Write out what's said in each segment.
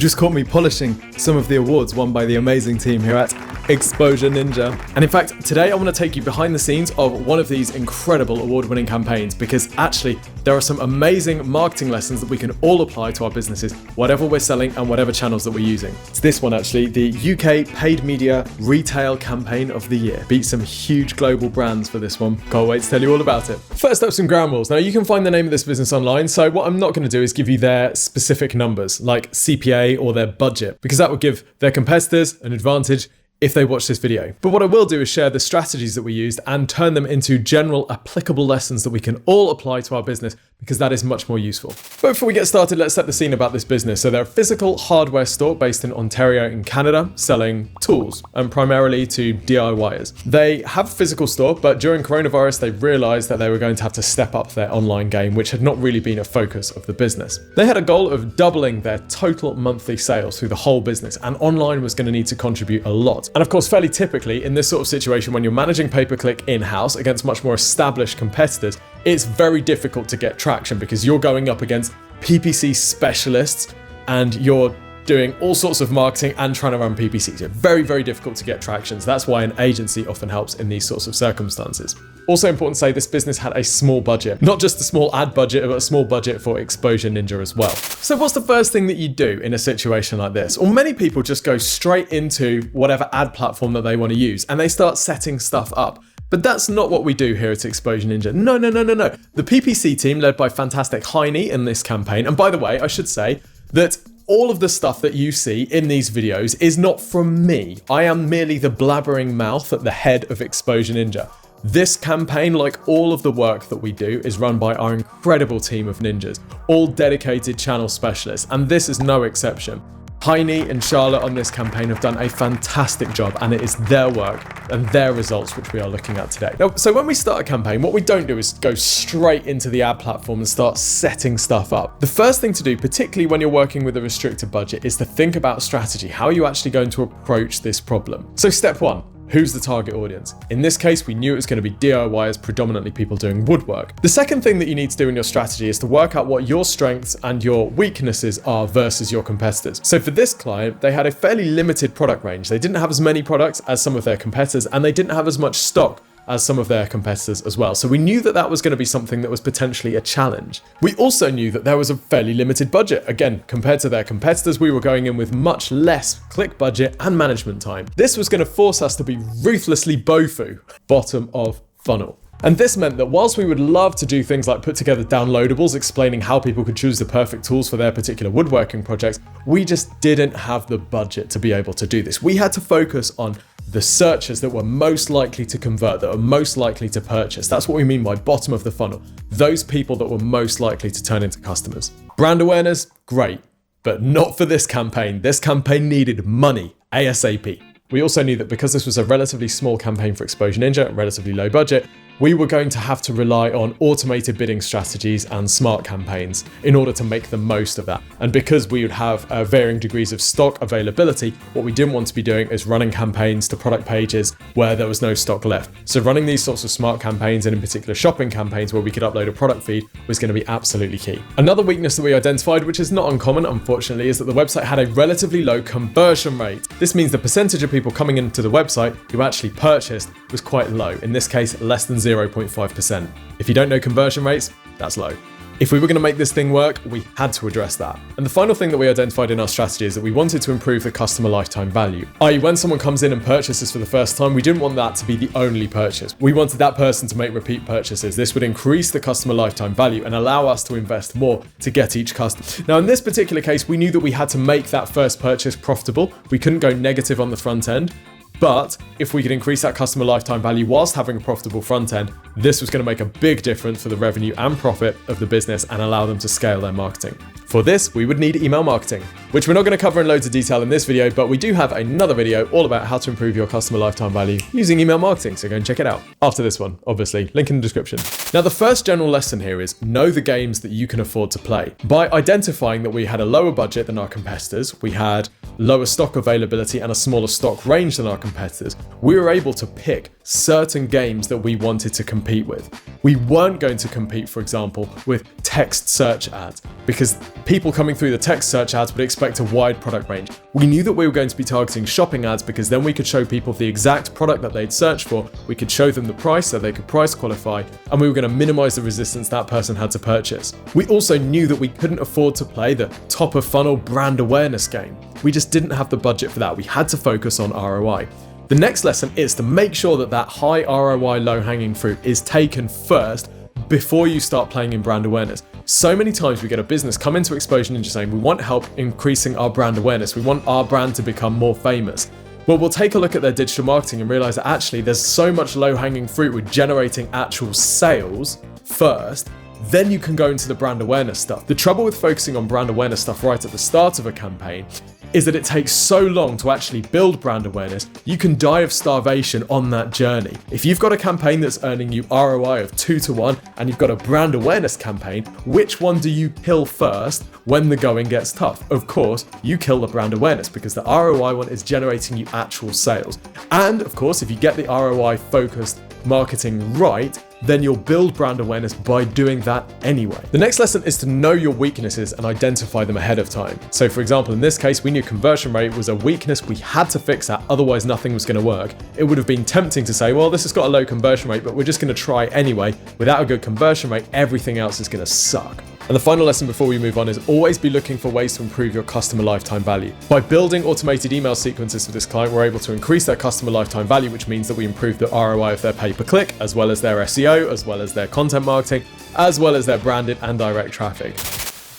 just caught me polishing some of the awards won by the amazing team here at Exposure Ninja. And in fact, today I want to take you behind the scenes of one of these incredible award-winning campaigns, because actually there are some amazing marketing lessons that we can all apply to our businesses, whatever we're selling and whatever channels that we're using. It's this one actually, the UK Paid Media Retail Campaign of the Year. Beat some huge global brands for this one. Can't wait to tell you all about it. First up, some ground rules. Now you can find the name of this business online, so what I'm not going to do is give you their specific numbers, like CPA or their budget, because that would give their competitors an advantage if they watch this video. But what I will do is share the strategies that we used and turn them into general applicable lessons that we can all apply to our business, because that is much more useful. But before we get started, let's set the scene about this business. So they're a physical hardware store based in Ontario in Canada, selling tools and primarily to DIYers. They have a physical store, but during coronavirus, they realized that they were going to have to step up their online game, which had not really been a focus of the business. They had a goal of doubling their total monthly sales through the whole business, and online was going to need to contribute a lot. And of course, fairly typically in this sort of situation, when you're managing pay-per-click in-house against much more established competitors, it's very difficult to get traction because you're going up against PPC specialists and you're doing all sorts of marketing and trying to run PPC. So very, very difficult to get traction. So that's why an agency often helps in these sorts of circumstances. Also important to say, this business had a small budget, not just a small ad budget, but a small budget for Exposure Ninja as well. So what's the first thing that you do in a situation like this? Well, many people just go straight into whatever ad platform that they want to use and they start setting stuff up. But that's not what we do here at Exposure Ninja. No. The PPC team, led by fantastic Heine in this campaign, and by the way, I should say that all of the stuff that you see in these videos is not from me. I am merely the blabbering mouth at the head of Exposure Ninja. This campaign, like all of the work that we do, is run by our incredible team of ninjas, all dedicated channel specialists, and this is no exception. Heine and Charlotte on this campaign have done a fantastic job, and it is their work and their results which we are looking at today. Now, so when we start a campaign, what we don't do is go straight into the ad platform and start setting stuff up. The first thing to do, particularly when you're working with a restricted budget, is to think about strategy. How are you actually going to approach this problem? So step one. Who's the target audience? In this case, we knew it was going to be DIYers, predominantly people doing woodwork. The second thing that you need to do in your strategy is to work out what your strengths and your weaknesses are versus your competitors. So for this client, they had a fairly limited product range. They didn't have as many products as some of their competitors, and they didn't have as much stock as some of their competitors as well. So we knew that that was going to be something that was potentially a challenge. We also knew that there was a fairly limited budget. Again, compared to their competitors, we were going in with much less click budget and management time. This was going to force us to be ruthlessly bofu, bottom of funnel. And this meant that whilst we would love to do things like put together downloadables explaining how people could choose the perfect tools for their particular woodworking projects, we just didn't have the budget to be able to do this. We had to focus on the searchers that were most likely to convert, that were most likely to purchase. That's what we mean by bottom of the funnel. Those people that were most likely to turn into customers. Brand awareness, great, but not for this campaign. This campaign needed money, ASAP. We also knew that because this was a relatively small campaign for Exposure Ninja, relatively low budget, we were going to have to rely on automated bidding strategies and smart campaigns in order to make the most of that. And because we would have varying degrees of stock availability, what we didn't want to be doing is running campaigns to product pages where there was no stock left. So running these sorts of smart campaigns, and in particular shopping campaigns where we could upload a product feed, was going to be absolutely key. Another weakness that we identified, which is not uncommon unfortunately, is that the website had a relatively low conversion rate. This means the percentage of people coming into the website who actually purchased was quite low. In this case, less than 0.5%. If you don't know conversion rates, that's low. If we were going to make this thing work, we had to address that. And the final thing that we identified in our strategy is that we wanted to improve the customer lifetime value. i.e., when someone comes in and purchases for the first time, we didn't want that to be the only purchase. We wanted that person to make repeat purchases. This would increase the customer lifetime value and allow us to invest more to get each customer. Now, in this particular case, we knew that we had to make that first purchase profitable. We couldn't go negative on the front end. But if we could increase that customer lifetime value whilst having a profitable front end, this was going to make a big difference for the revenue and profit of the business and allow them to scale their marketing. For this, we would need email marketing, which we're not going to cover in loads of detail in this video, but we do have another video all about how to improve your customer lifetime value using email marketing, so go and check it out. After this one, obviously, link in the description. Now, the first general lesson here is know the games that you can afford to play. By identifying that we had a lower budget than our competitors, we had lower stock availability and a smaller stock range than our competitors, we were able to pick certain games that we wanted to compete with. We weren't going to compete, for example, with text search ads because People coming through the text search ads would expect a wide product range. We knew that we were going to be targeting shopping ads because then we could show people the exact product that they'd searched for, we could show them the price so they could price qualify, and we were going to minimize the resistance that person had to purchase. We also knew that we couldn't afford to play the top of funnel brand awareness game. We just didn't have the budget for that. We had to focus on ROI. The next lesson is to make sure that that high ROI low hanging fruit is taken first before you start playing in brand awareness. So many times we get a business come into Exposure Ninja saying we want help increasing our brand awareness. We want our brand to become more famous. Well, we'll take a look at their digital marketing and realize that actually there's so much low hanging fruit with generating actual sales first. Then you can go into the brand awareness stuff. The trouble with focusing on brand awareness stuff right at the start of a campaign is that it takes so long to actually build brand awareness, you can die of starvation on that journey. If you've got a campaign that's earning you ROI of 2-to-1 and you've got a brand awareness campaign, which one do you kill first when the going gets tough? Of course, you kill the brand awareness because the ROI one is generating you actual sales. And of course, if you get the ROI focused marketing right, then you'll build brand awareness by doing that anyway. The next lesson is to know your weaknesses and identify them ahead of time. So for example, in this case, we knew conversion rate was a weakness we had to fix that, otherwise nothing was going to work. It would have been tempting to say, well, this has got a low conversion rate, but we're just going to try anyway. Without a good conversion rate, everything else is going to suck. And the final lesson before we move on is always be looking for ways to improve your customer lifetime value. By building automated email sequences for this client, we're able to increase their customer lifetime value, which means that we improve the ROI of their pay-per-click, as well as their SEO, as well as their content marketing, as well as their branded and direct traffic.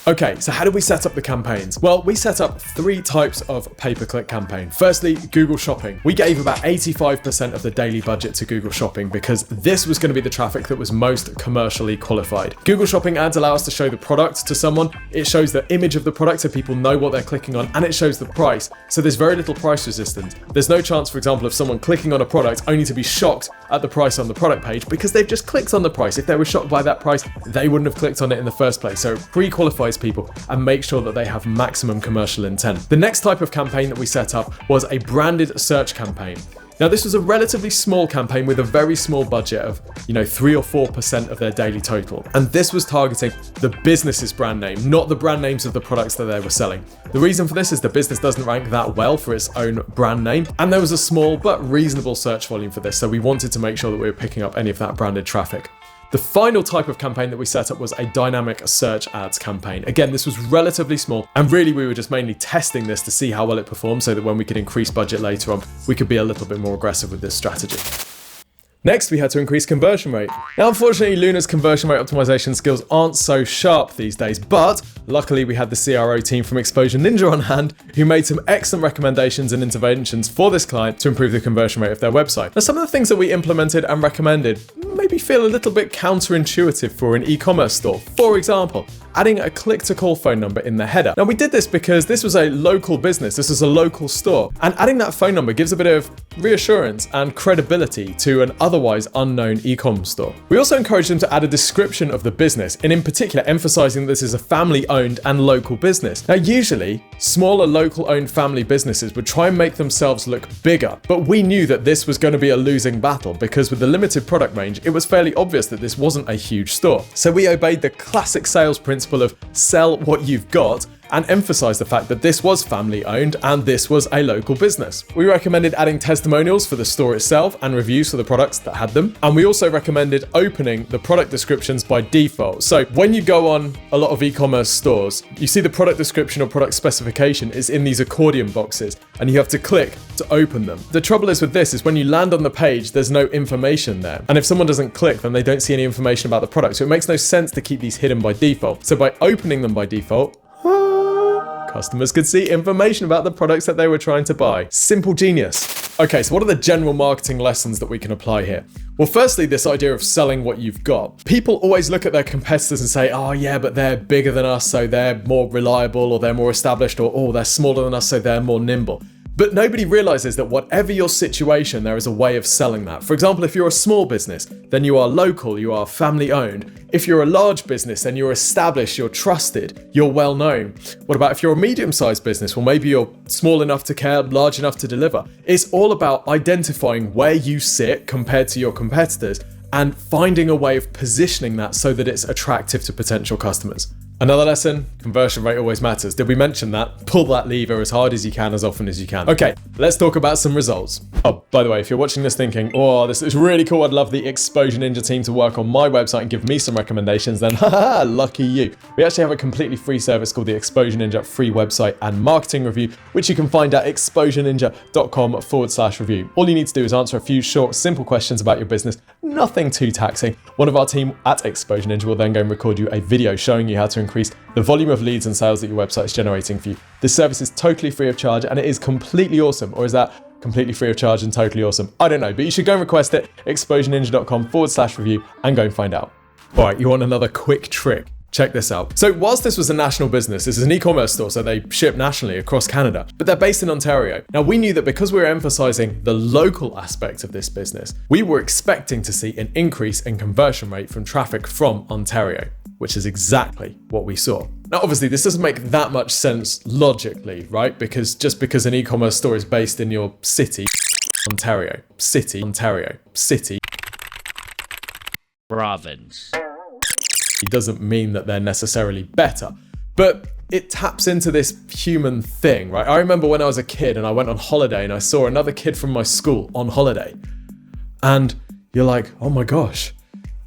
Okay, so how did we set up the campaigns? Well, we set up 3 types of pay-per-click campaign. Firstly, Google Shopping. We gave about 85% of the daily budget to Google Shopping because this was going to be the traffic that was most commercially qualified. Google Shopping ads allow us to show the product to someone. It shows the image of the product so people know what they're clicking on, and it shows the price. So there's very little price resistance. There's no chance, for example, of someone clicking on a product only to be shocked at the price on the product page because they've just clicked on the price. If they were shocked by that price, they wouldn't have clicked on it in the first place. So it pre-qualifies people and make sure that they have maximum commercial intent. The next type of campaign that we set up was a branded search campaign. Now, this was a relatively small campaign with a very small budget of, 3 or 4% of their daily total. And this was targeting the business's brand name, not the brand names of the products that they were selling. The reason for this is the business doesn't rank that well for its own brand name. And there was a small but reasonable search volume for this. So we wanted to make sure that we were picking up any of that branded traffic. The final type of campaign that we set up was a dynamic search ads campaign. Again, this was relatively small, and really we were just mainly testing this to see how well it performed so that when we could increase budget later on, we could be a little bit more aggressive with this strategy. Next, we had to increase conversion rate. Now, unfortunately, Luna's conversion rate optimization skills aren't so sharp these days, but luckily we had the CRO team from Exposure Ninja on hand who made some excellent recommendations and interventions for this client to improve the conversion rate of their website. Now, some of the things that we implemented and recommended maybe feel a little bit counterintuitive for an e-commerce store. For example, adding a click-to-call phone number in the header. Now, we did this because this was a local business, this is a local store, and adding that phone number gives a bit of reassurance and credibility to an otherwise unknown e-com store. We also encouraged them to add a description of the business, and in particular emphasizing that this is a family-owned and local business. Now, usually, smaller local-owned family businesses would try and make themselves look bigger, but we knew that this was going to be a losing battle because with the limited product range, it was fairly obvious that this wasn't a huge store. So we obeyed the classic sales principle of sell what you've got and emphasize the fact that this was family owned and this was a local business. We recommended adding testimonials for the store itself and reviews for the products that had them. And we also recommended opening the product descriptions by default. So when you go on a lot of e-commerce stores, you see the product description or product specification is in these accordion boxes and you have to click to open them. The trouble is with this is when you land on the page, there's no information there. And if someone doesn't click, then they don't see any information about the product. So it makes no sense to keep these hidden by default. So by opening them by default, customers could see information about the products that they were trying to buy. Simple genius. Okay, so what are the general marketing lessons that we can apply here? Well, firstly, this idea of selling what you've got. People always look at their competitors and say, oh yeah, but they're bigger than us, so they're more reliable, or they're more established, or oh, they're smaller than us, so they're more nimble. But nobody realizes that whatever your situation, there is a way of selling that. For example, if you're a small business, then you are local, you are family owned. If you're a large business, then you're established, you're trusted, you're well known. What about if you're a medium-sized business? Well, maybe you're small enough to care, large enough to deliver. It's all about identifying where you sit compared to your competitors and finding a way of positioning that so that it's attractive to potential customers. Another lesson, conversion rate always matters. Did we mention that? Pull that lever as hard as you can, as often as you can. Okay, let's talk about some results. Oh, by the way, if you're watching this thinking, oh, this is really cool, I'd love the Exposure Ninja team to work on my website and give me some recommendations, then haha, lucky you. We actually have a completely free service called the Exposure Ninja free website and marketing review, which you can find at exposureninja.com/review. All you need to do is answer a few short, simple questions about your business, nothing too taxing. One of our team at Exposure Ninja will then go and record you a video showing you how to increase the volume of leads and sales that your website is generating for you. This service is totally free of charge and it is completely awesome. Or is that completely free of charge and totally awesome? I don't know, but you should go and request it, exposureninja.com/review, and go and find out. All right, you want another quick trick? Check this out. So whilst this was a national business, this is an e-commerce store, so they ship nationally across Canada, but they're based in Ontario. Now we knew that because we were emphasizing the local aspect of this business, we were expecting to see an increase in conversion rate from traffic from Ontario, which is exactly what we saw. Now, obviously, this doesn't make that much sense logically, right? Because just because an e-commerce store is based in your city, Ontario, province, it doesn't mean that they're necessarily better. But it taps into this human thing, right? I remember when I was a kid and I went on holiday and I saw another kid from my school on holiday. And you're like, oh my gosh,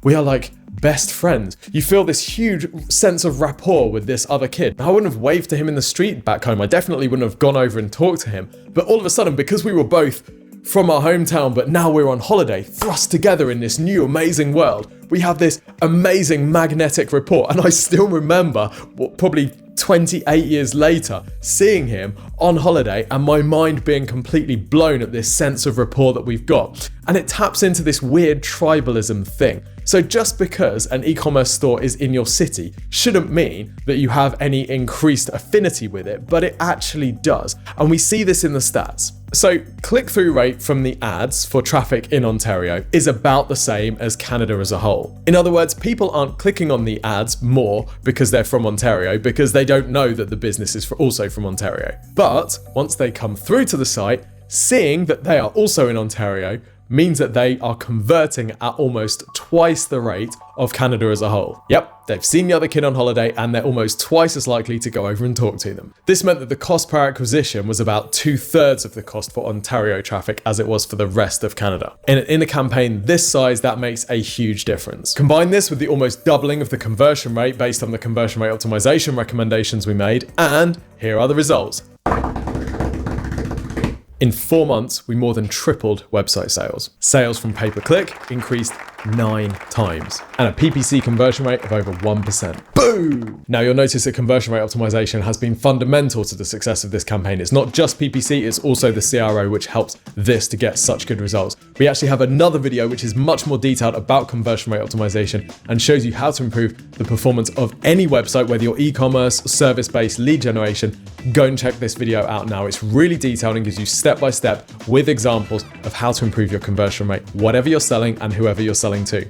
we are like best friends. You feel this huge sense of rapport with this other kid. I wouldn't have waved to him in the street back home. I definitely wouldn't have gone over and talked to him. But all of a sudden, because we were both from our hometown, but now we're on holiday, thrust together in this new amazing world, we have this amazing magnetic rapport. And I still remember, probably 28 years later, seeing him on holiday and my mind being completely blown at this sense of rapport that we've got. And it taps into this weird tribalism thing. So just because an e-commerce store is in your city shouldn't mean that you have any increased affinity with it, but it actually does. And we see this in the stats. So click-through rate from the ads for traffic in Ontario is about the same as Canada as a whole. In other words, people aren't clicking on the ads more because they're from Ontario, because they don't know that the business is also from Ontario. But once they come through to the site, seeing that they are also in Ontario means that they are converting at almost twice the rate of Canada as a whole. Yep, they've seen the other kid on holiday and they're almost twice as likely to go over and talk to them. This meant that the cost per acquisition was about 2/3 of the cost for Ontario traffic as it was for the rest of Canada. In a campaign this size, that makes a huge difference. Combine this with the almost doubling of the conversion rate based on the conversion rate optimization recommendations we made, and here are the results. In 4 months, we more than tripled website sales. Sales from pay-per-click increased 9 times, and a PPC conversion rate of over 1%. Boom! Now you'll notice that conversion rate optimization has been fundamental to the success of this campaign. It's not just PPC, it's also the CRO which helps this to get such good results. We actually have another video which is much more detailed about conversion rate optimization and shows you how to improve the performance of any website, whether you're e-commerce, service-based, lead generation. Go and check this video out now. It's really detailed and gives you step-by-step with examples of how to improve your conversion rate, whatever you're selling and whoever you're selling to.